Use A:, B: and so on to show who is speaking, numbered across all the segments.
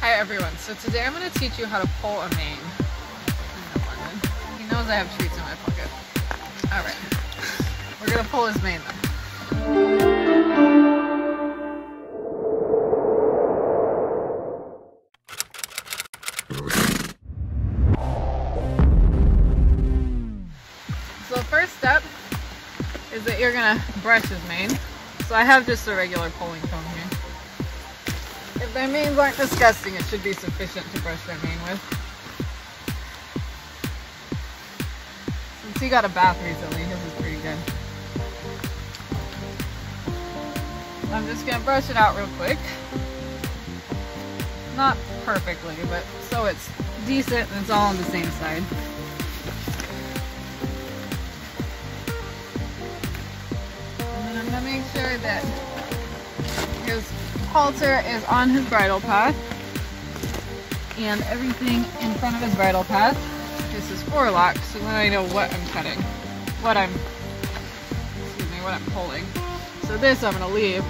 A: Hi everyone, so today I'm going to teach you how to pull a mane. He knows I have treats in my pocket. Alright, we're going to pull his mane then. So the first step is that you're going to brush his mane. So I have just a regular pulling comb here. If their manes aren't disgusting, it should be sufficient to brush their mane with. Since he got a bath recently, his is pretty good. I'm just going to brush it out real quick. Not perfectly, but so it's decent and it's all on the same side. And then I'm going to make sure that his halter is on his bridle path and everything in front of his bridle path is his forelock, so then I know what I'm cutting, what I'm pulling. So this I'm going to leave.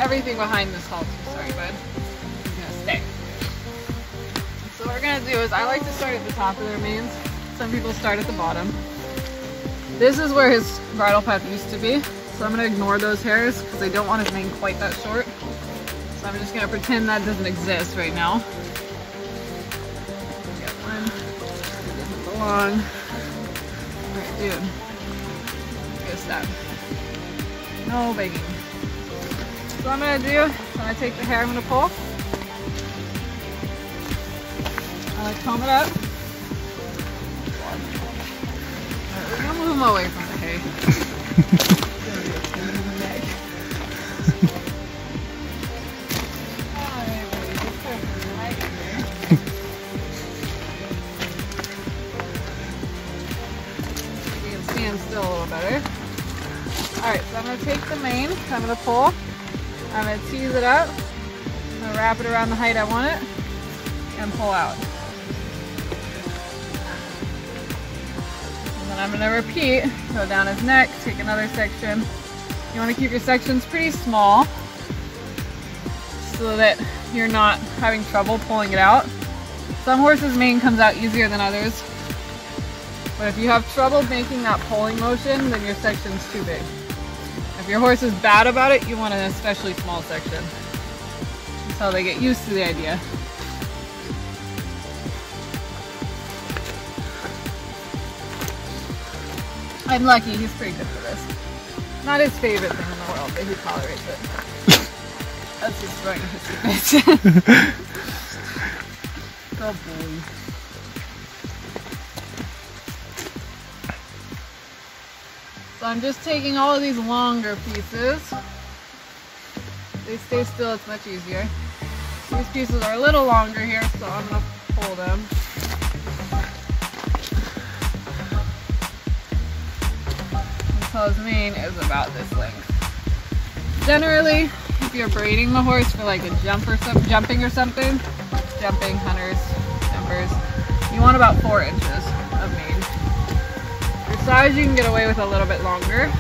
A: Everything behind this halter, sorry bud, is going to stay. So what we're going to do is I like to start at the top of their manes. Some people start at the bottom. This is where his bridle path used to be, so I'm going to ignore those hairs because I don't want his mane quite that short. So I'm just going to pretend that doesn't exist right now. Get one. It doesn't belong. Alright, dude. Good stuff. No begging. So what I'm going to do, I'm going to take the hair I'm going to pull. I'm going to comb it up. Alright, we're going to move him away from the hay. Still a little better. Alright, so I'm going to take the mane, I'm going to pull, I'm going to tease it up, I'm going to wrap it around the height I want it, and pull out. And then I'm going to repeat, go down his neck, take another section. You want to keep your sections pretty small so that you're not having trouble pulling it out. Some horses' mane comes out easier than others. But if you have trouble making that pulling motion, then your section's too big. If your horse is bad about it, you want an especially small section. That's how they get used to the idea. I'm lucky, he's pretty good for this. Not his favorite thing in the world, but he tolerates it. That's just throwing his bit. Good boy. So I'm just taking all of these longer pieces. They stay still, it's much easier. These pieces are a little longer here, so I'm going to pull them. Until his mane is about this length. Generally, if you're braiding the horse for like a jumping or something, jumping, hunters, jumpers, you want about 4 inches of mane. Size you can get away with a little bit longer,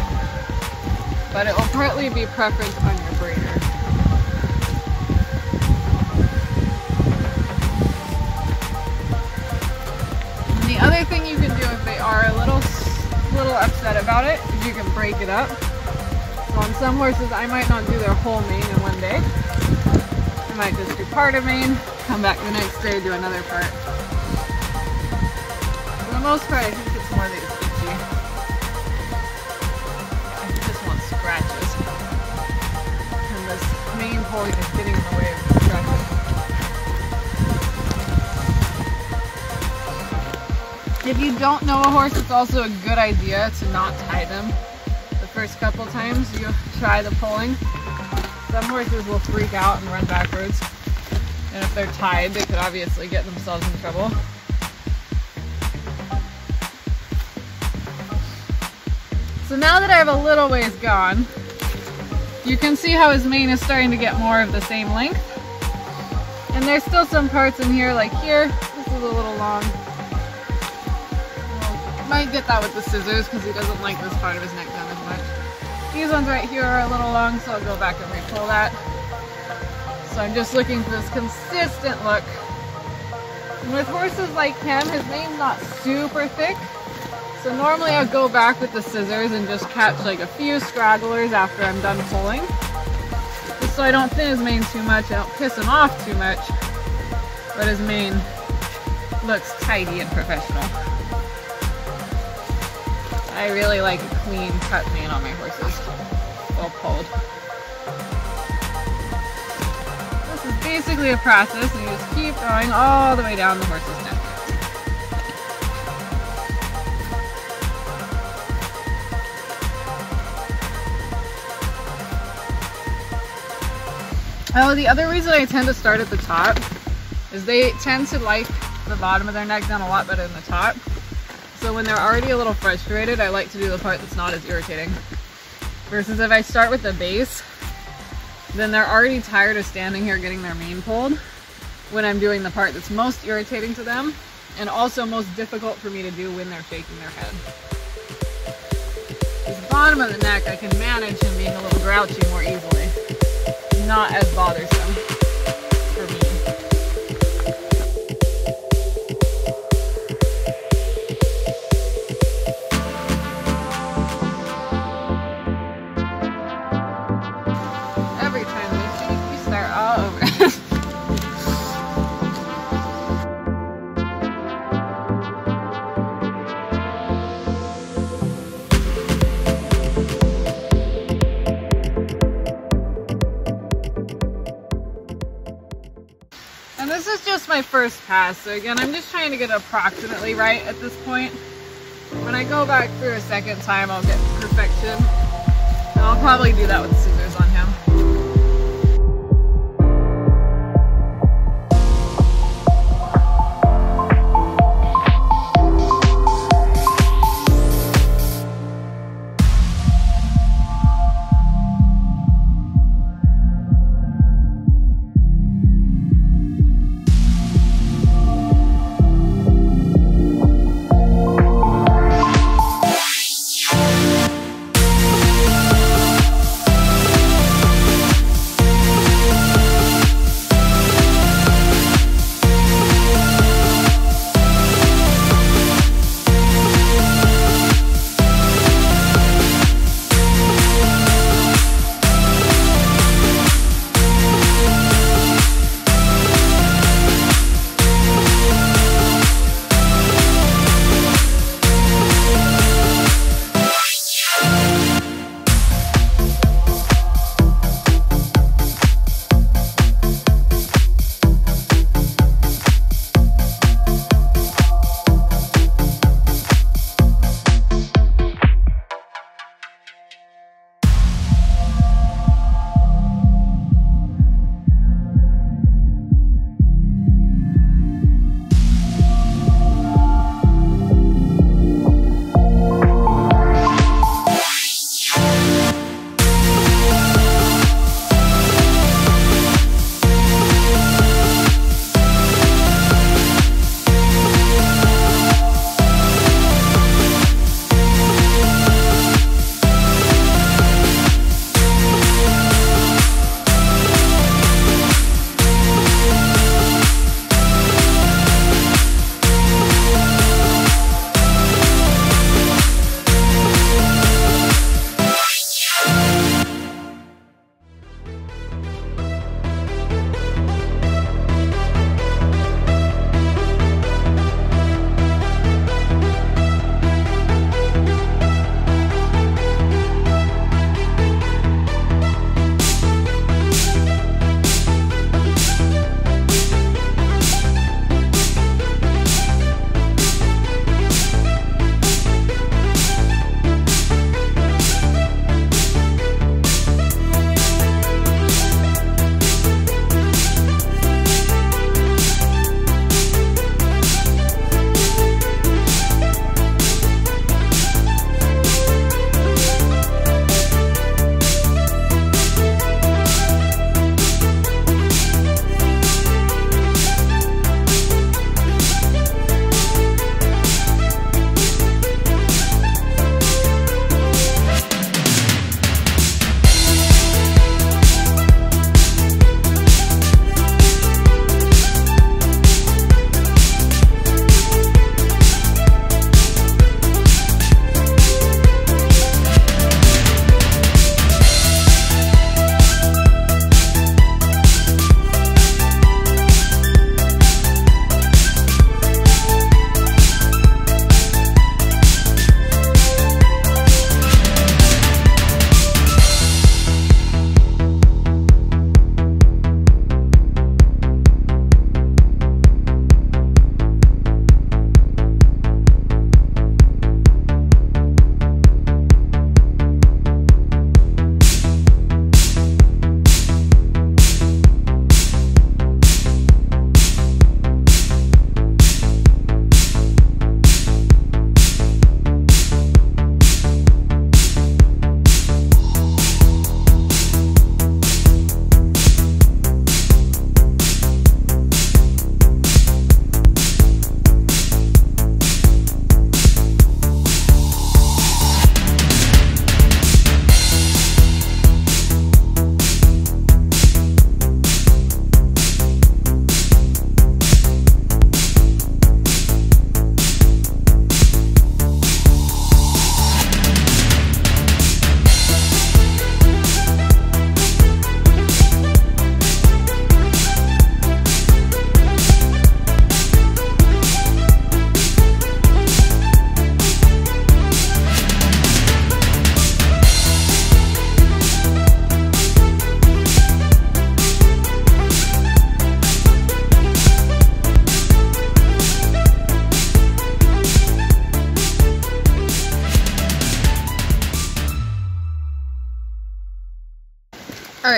A: but it will partly be preference on your braider. And the other thing you can do if they are a little upset about it is you can break it up. So on some horses I might not do their whole mane in one day. I might just do part of mane, come back the next day, do another part. For the most part I think it's more these. I just want scratches. And this mane pulling is getting in the way of the scratches. If you don't know a horse, it's also a good idea to not tie them the first couple times you try the pulling. Some horses will freak out and run backwards. And if they're tied, they could obviously get themselves in trouble. So now that I have a little ways gone, you can see how his mane is starting to get more of the same length. And there's still some parts in here, like here, this is a little long. Might get that with the scissors because he doesn't like this part of his neck done as much. These ones right here are a little long, so I'll go back and re-pull that. So I'm just looking for this consistent look. And with horses like him, his mane's not super thick. So normally I'll go back with the scissors and just catch like a few stragglers after I'm done pulling. Just so I don't thin his mane too much, I don't piss him off too much. But his mane looks tidy and professional. I really like a clean cut mane on my horses, well pulled. This is basically a process, and you just keep going all the way down the horse's neck. Oh, the other reason I tend to start at the top is they tend to like the bottom of their neck done a lot better than the top. So when they're already a little frustrated, I like to do the part that's not as irritating. Versus if I start with the base, then they're already tired of standing here getting their mane pulled when I'm doing the part that's most irritating to them and also most difficult for me to do when they're shaking their head. The bottom of the neck, I can manage him being a little grouchy more easily. Not as bothersome for me. Every time we start all over. And this is just my first pass, so again, I'm just trying to get it approximately right at this point. When I go back through a second time, I'll get perfection. And I'll probably do that with scissors on him.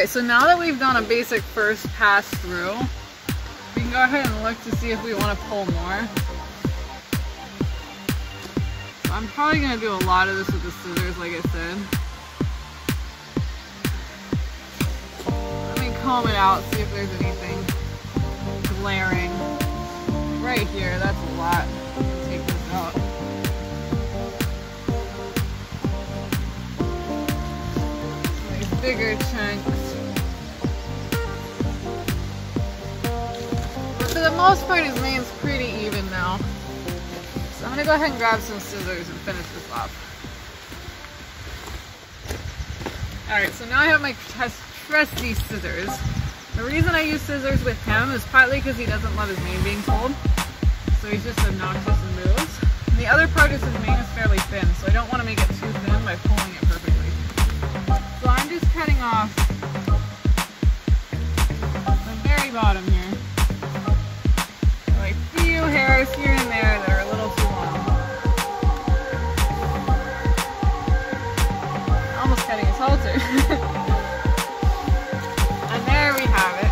A: Alright, so now that we've done a basic first pass through, we can go ahead and look to see if we want to pull more. So I'm probably going to do a lot of this with the scissors, like I said. Let me comb it out, see if there's anything glaring. Right here, that's a lot. Take this out. These bigger chunks. But for the most part, his mane's pretty even now. So I'm gonna go ahead and grab some scissors and finish this off. Alright, so now I have my trusty scissors. The reason I use scissors with him is partly because he doesn't love his mane being pulled. So he's just obnoxious and moves. And the other part is his mane is fairly thin, so I don't want to make it too thin by pulling it perfectly. So I'm just cutting off the very bottom here. Like a few hairs here and there that are a little too long. Almost cutting his halter. And there we have it.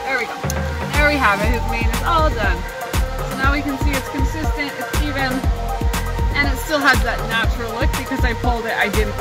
A: There we go. There we have it. His mane is all done. So now we can see it's consistent, it's even, and it still has that natural look because I pulled it. I didn't